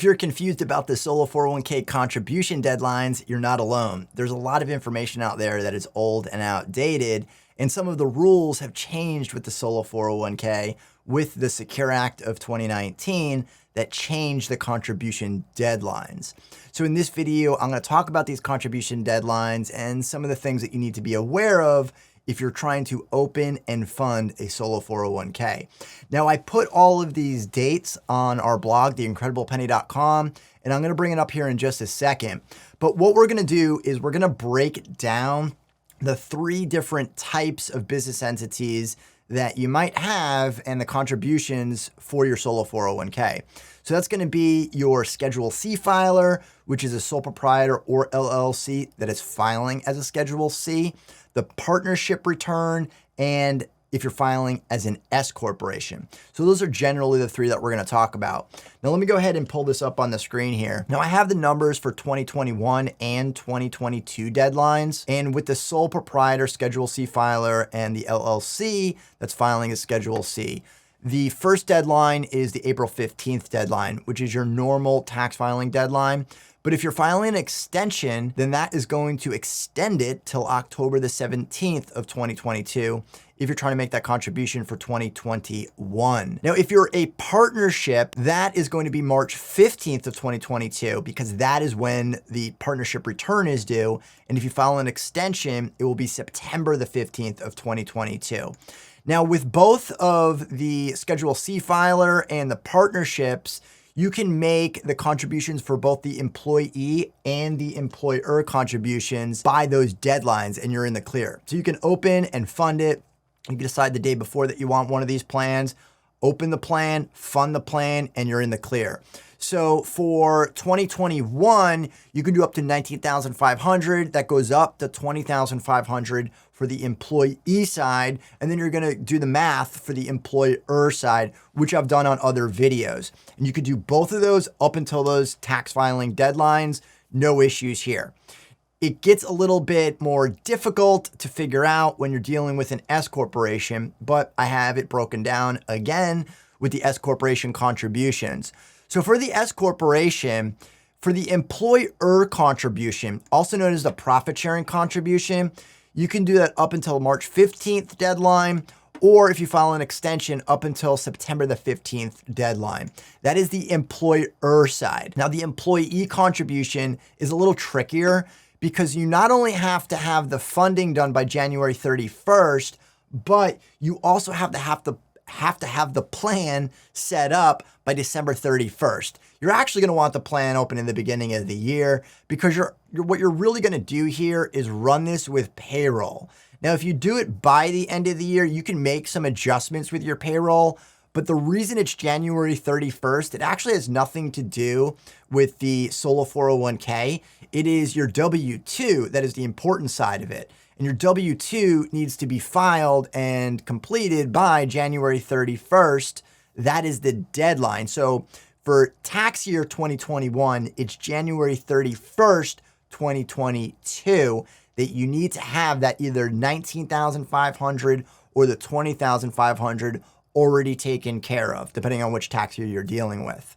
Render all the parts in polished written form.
If you're confused about the solo 401k contribution deadlines, you're not alone. There's a lot of information out there that is old and outdated, and some of the rules have changed with the solo 401k with the Secure Act of 2019 that changed the contribution deadlines. So in this video, I'm going to talk about these contribution deadlines and some of the things that you need to be aware of if you're trying to open and fund a solo 401k. Now, I put all of these dates on our blog, theincrediblepenny.com, and I'm going to bring it up here in just a second. But what we're going to do is we're going to break down the three different types of business entities that you might have and the contributions for your solo 401k. So that's going to be your Schedule C filer, which is a sole proprietor or LLC that is filing as a Schedule C, the partnership return, and if you're filing as an S corporation. So those are generally the three that we're going to talk about. Now, let me go ahead and pull this up on the screen here. Now, I have the numbers for 2021 and 2022 deadlines. And with the sole proprietor Schedule C filer and the LLC that's filing as Schedule C, the first deadline is the April 15th deadline, which is your normal tax filing deadline. But if you're filing an extension, then that is going to extend it till October the 17th of 2022 if you're trying to make that contribution for 2021. Now, if you're a partnership, that is going to be March 15th of 2022 because that is when the partnership return is due. And if you file an extension, it will be September the 15th of 2022. Now, with both of the Schedule C filer and the partnerships, you can make the contributions for both the employee and the employer contributions by those deadlines, and you're in the clear. So you can open and fund it. You can decide the day before that you want one of these plans, open the plan, fund the plan, and you're in the clear. So for 2021, you can do up to $19,500. That goes up to $20,500 for the employee side. And then you're going to do the math for the employer side, which I've done on other videos. And you could do both of those up until those tax filing deadlines. No issues here. It gets a little bit more difficult to figure out when you're dealing with an S corporation, but I have it broken down again with the S corporation contributions. So for the S corporation, for the employer contribution, also known as the profit sharing contribution, you can do that up until March 15th deadline, or if you file an extension up until September the 15th deadline. That is the employer side. Now, the employee contribution is a little trickier because you not only have to have the funding done by January 31st, but you also have to have the plan set up by December 31st. You're actually going to want the plan open in the beginning of the year because what you're really going to do here is run this with payroll. Now, if you do it by the end of the year, you can make some adjustments with your payroll. But the reason it's January 31st, it actually has nothing to do with the solo 401k. It is your W-2 that is the important side of it. And your W-2 needs to be filed and completed by January 31st. That is the deadline. So for tax year 2021, it's January 31st, 2022 that you need to have that either $19,500 or the $20,500 already taken care of, depending on which tax year you're dealing with.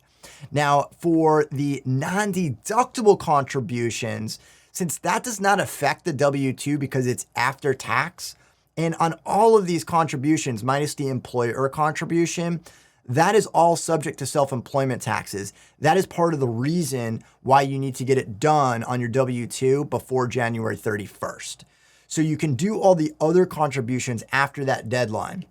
Now, for the non-deductible contributions, since that does not affect the W-2 because it's after tax, and on all of these contributions, minus the employer contribution, that is all subject to self-employment taxes. That is part of the reason why you need to get it done on your W-2 before January 31st. So you can do all the other contributions after that deadline.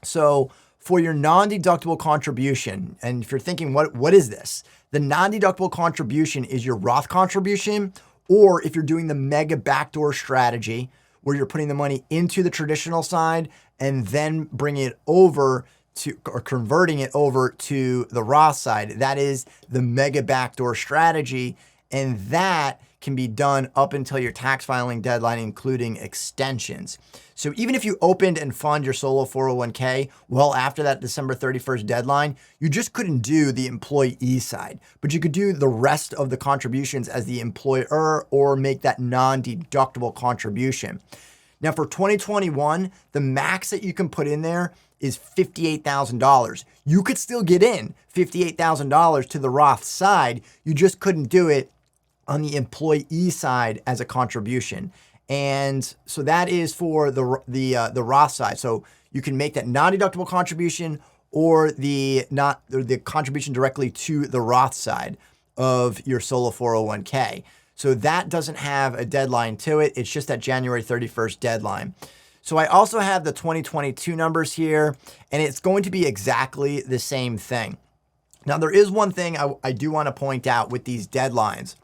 So for your non-deductible contribution, and if you're thinking, what is this? The non-deductible contribution is your Roth contribution, or if you're doing the mega backdoor strategy, where you're putting the money into the traditional side and then bringing it over to, or converting it over to the Roth side, that is the mega backdoor strategy. And that can be done up until your tax filing deadline, including extensions. So even if you opened and fund your solo 401k well after that December 31st deadline, you just couldn't do the employee side, but you could do the rest of the contributions as the employer or make that non-deductible contribution. Now for 2021, the max that you can put in there is $58,000. You could still get in $58,000 to the Roth side. You just couldn't do it on the employee side as a contribution. And so that is for the Roth side. So you can make that non-deductible contribution or the contribution directly to the Roth side of your solo 401k. So that doesn't have a deadline to it. It's just that January 31st deadline. So I also have the 2022 numbers here, and it's going to be exactly the same thing. Now, there is one thing I do want to point out with these deadlines.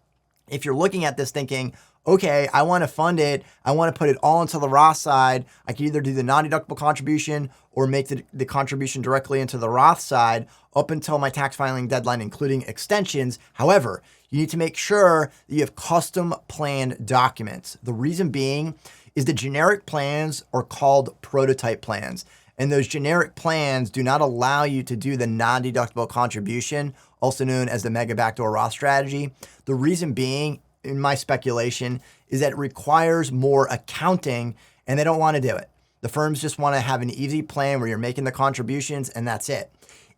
If you're looking at this thinking, okay, I want to fund it, I want to put it all into the Roth side, I can either do the non-deductible contribution or make the contribution directly into the Roth side up until my tax filing deadline, including extensions. However, you need to make sure that you have custom plan documents. The reason being is the generic plans are called prototype plans. And those generic plans do not allow you to do the non-deductible contribution, also known as the mega backdoor Roth strategy. The reason being, in my speculation, is that it requires more accounting and they don't want to do it. The firms just want to have an easy plan where you're making the contributions and that's it.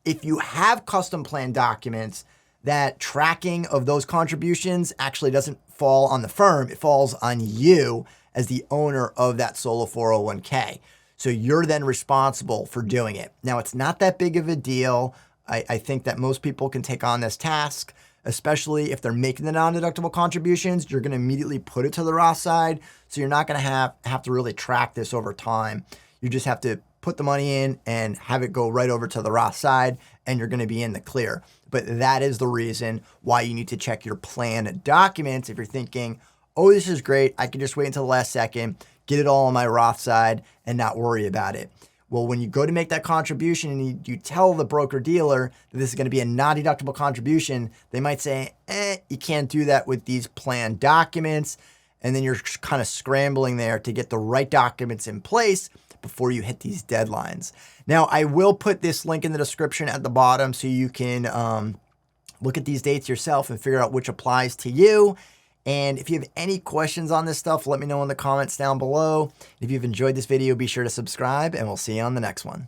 If you have custom plan documents, that tracking of those contributions actually doesn't fall on the firm, it falls on you as the owner of that solo 401k. So you're then responsible for doing it. Now, it's not that big of a deal. I think that most people can take on this task, especially if they're making the non-deductible contributions. You're going to immediately put it to the Roth side. So you're not going to have to really track this over time. You just have to put the money in and have it go right over to the Roth side, and you're going to be in the clear. But that is the reason why you need to check your plan documents if you're thinking, oh, this is great, I can just wait until the last second, get it all on my Roth side and not worry about it. Well, when you go to make that contribution and you tell the broker dealer that this is going to be a non-deductible contribution, they might say, you can't do that with these plan documents. And then you're kind of scrambling there to get the right documents in place before you hit these deadlines. Now, I will put this link in the description at the bottom so you can look at these dates yourself and figure out which applies to you. And if you have any questions on this stuff, let me know in the comments down below. If you've enjoyed this video, be sure to subscribe, and we'll see you on the next one.